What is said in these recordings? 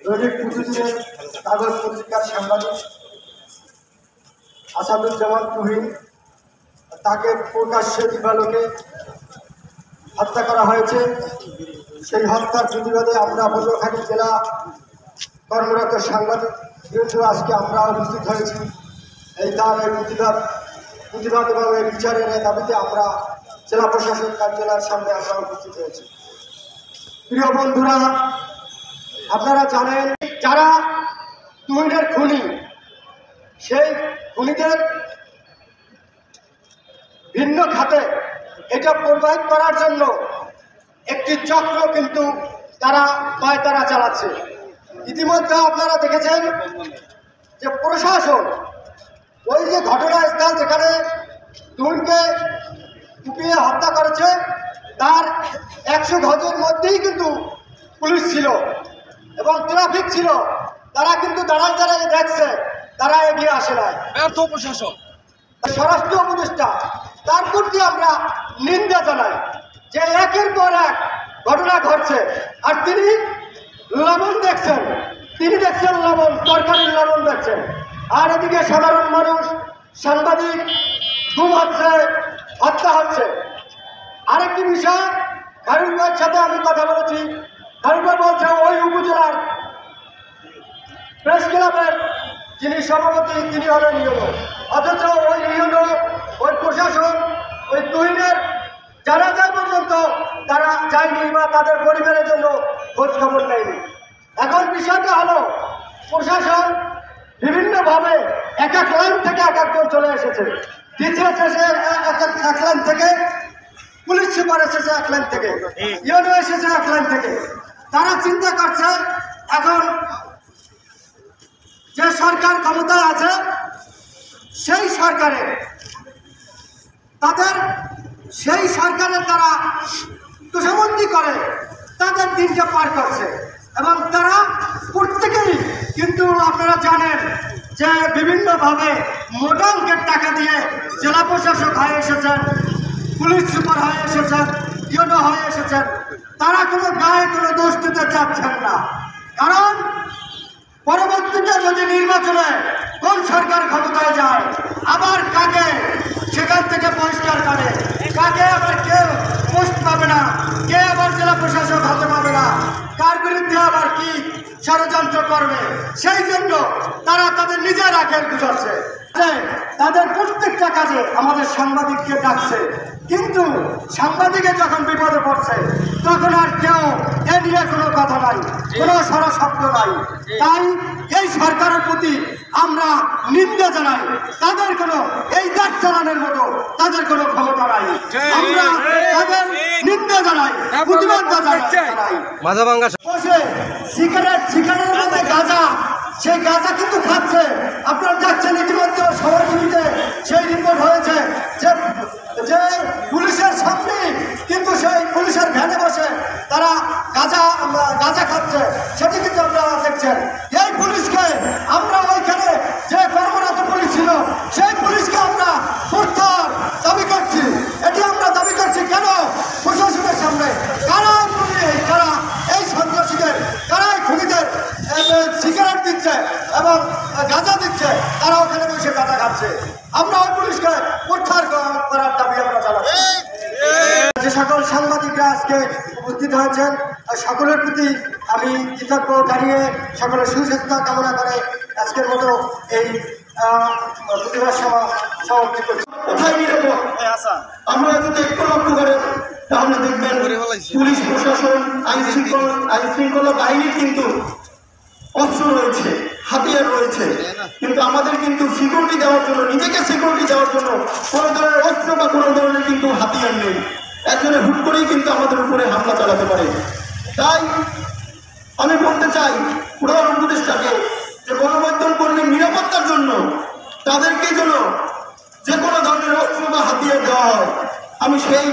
দৈনিক পুলিশের কাগজ পত্রিকার সাংবাদিক আসাদুজ্জামান তুহিন, তাকে প্রকাশ্যে দিবালোকে হত্যা করা হয়েছে। সেই হত্যার প্রতিবাদে আমরা পটুয়াখালী জেলা কর্মরত সাংবাদিক বিরুদ্ধে আজকে আমরা উপস্থিত হয়েছি। এই প্রতিবাদ এবং এই বিচারের দাবিতে আমরা জেলা প্রশাসন কার্যালয়ের সামনে আমরা উপস্থিত হয়েছি। প্রিয় বন্ধুরা, আপনারা জানেন যারা তুহিনের খুনি, সেই খুনিদের ভিন্ন খাতে এটা প্রবাহিত করার জন্য একটি চক্র কিন্তু তারা চালাচ্ছে। ইতিমধ্যে আপনারা দেখেছেন যে প্রশাসন ওই যে ঘটনাস্থল যেখানে তুহিনকে কুপিয়ে হত্যা করেছে তার 100 গজের মধ্যেই কিন্তু পুলিশ ছিল এবং ট্রাফিক ছিল, তারা কিন্তু দাঁড়ায় দেখছে, তারা এগিয়ে আসে নাই। প্রশাসন স্বরাষ্ট্র উপদেষ্টা তার প্রতি আমরা নিন্দা জানাই যে একের পর এক ঘটনা ঘটছে আর তিনি লবণ দেখছেন, লবণ, তরকারির লবণ দেখছেন, আর এদিকে সাধারণ মানুষ, সাংবাদিক গুম হচ্ছে, হত্যা হচ্ছে। আরেকটি বিষয়, খায়রুল ভাইয়ের সাথে আমি কথা বলেছি। খায়রুল ভাই বলছে ওই উপজেলার প্রেস ক্লাবের যিনি সভাপতি তিনি হলেন ইউনো, অথচ ওই ইউনো, ওই প্রশাসন ওই তুহিনের জানা যায় পর্যন্ত তারা যায়নি বা তাদের পরিবারের জন্য খোঁজ খবর নেয়নি। এখন বিষয়টা হলো প্রশাসন বিভিন্নভাবে এক লাইন থেকে এক একজন চলে এসেছে। ডিসিএস এসে এক লাইন থেকে, পুলিশ সুপার এসেছে এক লাইন থেকে, ইউনো এসেছে এক লাইন থেকে। তারা চিন্তা করছে এখন যে সরকার ক্ষমতায় আছে সেই সরকারের তারা তোষামন্দি করে তাদের দিনটা পার করছে এবং তারা প্রত্যেকেই কিন্তু আপনারা জানেন যে বিভিন্নভাবে মোটা অঙ্কের টাকা দিয়ে জেলা প্রশাসক হয়ে এসেছেন, পুলিশ সুপার হয়ে এসেছেন, ইউনো হয়ে এসেছেন। তারা কোনো গায়ে কোনো দোষ দিতে চাচ্ছেন না, কারণ পরবর্তীতে যদি নির্বাচনে কোন সরকার ক্ষমতায় যায় আবার কাকে সেখান থেকে বহিষ্কার করে, কাকে আবার কেউ পোস্ট পাবে না, কে আবার জেলা প্রশাসক হতে পাবে না, কার বিরুদ্ধে আবার কি ষড়যন্ত্র করবে, সেই জন্য তারা তাদের নিজের আখের গুছাচ্ছে। তাদের প্রত্যেকটা কাজে আমাদের সাংবাদিককে ডাকছে, কিন্তু সাংবাদিকে যখন বিপদে পড়ছে তখন আর কেউ এ নিয়ে কোনো কথা নাই, কোনো সরা শব্দ নাই। তাই এই সরকারের প্রতি আমরা নিন্দা জানাই, তাদের কোনো এই দেশ চালানোর মতো তাদের কোনো ক্ষমতা নাই। আমরা তাদের নিন্দা জানাই, প্রতিবাদ জানাই। সিগারেটের মধ্যে গাঁজা, সেই গাঁজা কিন্তু খাচ্ছে। আপনারা দেখছেন ইতিমধ্যে সবার টিভিতে সেই রিপোর্ট হয়েছে যে পুলিশের সামনে কিন্তু সেই পুলিশের ভ্যানে বসে তারা গাঁজা খাচ্ছে, সেটি কিন্তু আপনারা দেখছেন। এই পুলিশকে আমরা ওইখানে যে কর্মরত পুলিশ ছিল সেই পুলিশকে আমরা প্রত্যাহার দাবি করছি। এটি আমরা দাবি করছি কেন প্রশাসনের সামনে, কারা এই সন্ত্রাসীদের, কারা এই খুনিদের সিগারেট দিচ্ছে এবং গাঁজা দিচ্ছে, তারা ওখানে বসে গাঁজা খাচ্ছে। আমরা ওই পুলিশকে প্রত্যাহার করার দাবি আমরা জানাচ্ছি। যে সকল সাংবাদিকরা আজকে উপস্থিত হয়েছেন সকলের প্রতি আমি কৃতজ্ঞ জানিয়ে সকলের সুস্বাস্থ্য কামনা করে আজকের মতো এই প্রতিবাদ সভা সমাপ্তি করছি। কোথায় নিরাপদ আমরা যদি একটু লক্ষ্য করেন তাহলে দেখবেন পুলিশ প্রশাসন, আইন শৃঙ্খলা বাহিনীর কিন্তু অস্ত্র রয়েছে, হাতিয়ার রয়েছে, কিন্তু আমাদের কিন্তু সিকিউরিটি দেওয়ার জন্য, নিজেকে সিকিউরিটি দেওয়ার জন্য কোনো ধরনের অস্ত্র বা কোনো ধরনের কিন্তু হাতিয়ার নেই। একজনের হুট করেই কিন্তু আমাদের উপরে হামলা চালাতে পারে। তাই আমি বলতে চাই প্রধান উপদেষ্টাকে যে গণমাধ্যম কর্মীর নিরাপত্তার জন্য তাদেরকে যেন যে কোনো ধরনের অস্ত্র বা হাতিয়ার দেওয়া হয়। আমি সেই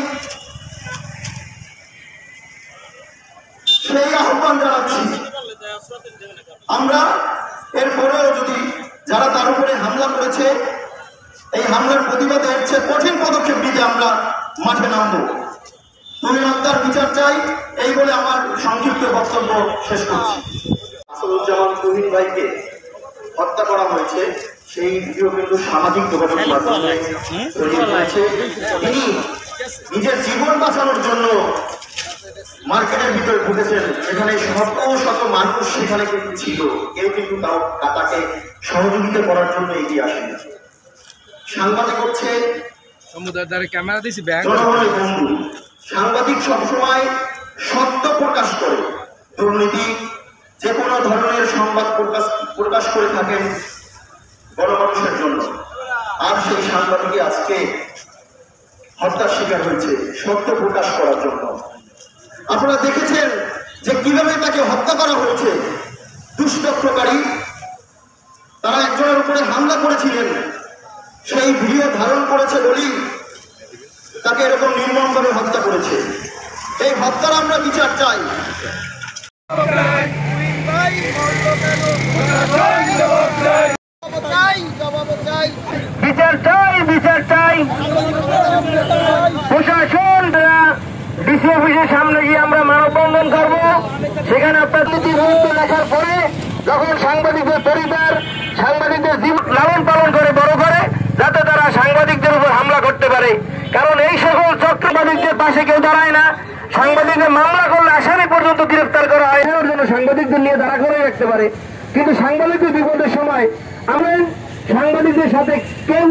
আহ্বান জানাচ্ছি। আমরা এরপরেও যদি যারা তার উপরে হামলা করেছে এই হামলার প্রতিবাদে এর চেয়ে কঠিন পদক্ষেপ নিতে আমরা মাঠে নামবো। তুমি হত্যার বিচার চাই, এই বলে আমার সংক্ষিপ্ত বক্তব্য শেষ করছি। তুহিন ভাইকে হত্যা করা হয়েছে সেই ভিডিও কিন্তু সামাজিক যোগাযোগ মাধ্যমে ছড়িয়ে পড়েছে। তিনি নিজের জীবন বাঁচানোর জন্য মার্কেটের ভিতরে ঢুকেছেন, সেখানে শত শত মানুষ সেখানে কিন্তু ছিল, কেউ কিন্তু তাকে সহযোগিতা করার জন্য এগিয়ে আসেন। সাংবাদিক হচ্ছে জনগণের বন্ধু। সাংবাদিক সবসময় সত্য প্রকাশ করে, দুর্নীতি যে কোনো ধরনের সংবাদ প্রকাশ করে থাকেন গণমানুষের জন্য। আর সেই সাংবাদিকই আজকে হত্যার শিকার হয়েছে সত্য প্রকাশ করার জন্য। আপনারা দেখেছেন যে কিভাবে তাকে হত্যা করা হয়েছে। দুষ্কৃতকারী তারা একজনের উপরে হামলা করেছিলেন, সেই ভিডিও ধারণ করেছে বলেই তাকে এরকম নির্মমভাবে হত্যা করেছে। এই হত্যার আমরা বিচার চাই। বিচার চাই, বিচার চাই। প্রশাসন ডিসি অফিসের সামনে গিয়ে আমরা মানববন্ধন করবো। সেখানে আপনার নীতির বিরুদ্ধে লেখার পরে যখন সাংবাদিকদের পরিবার সাংবাদিকদের জীবন লালন পালন করে বড় করে, যাতে তারা সাংবাদিকদের উপর হামলা করতে পারে। কারণ এই সকল চক্রবাদীদের পাশে কেউ দাঁড়ায় না। সাংবাদিকদের মামলা করলে আসামি পর্যন্ত গ্রেফতার করা হয়, এর জন্য সাংবাদিকদের নিয়ে দাঁড়া করে রাখতে পারে। কিন্তু সাংবাদিকদের বিপদের সময় আমরা সাংবাদিকদের সাথে কেউ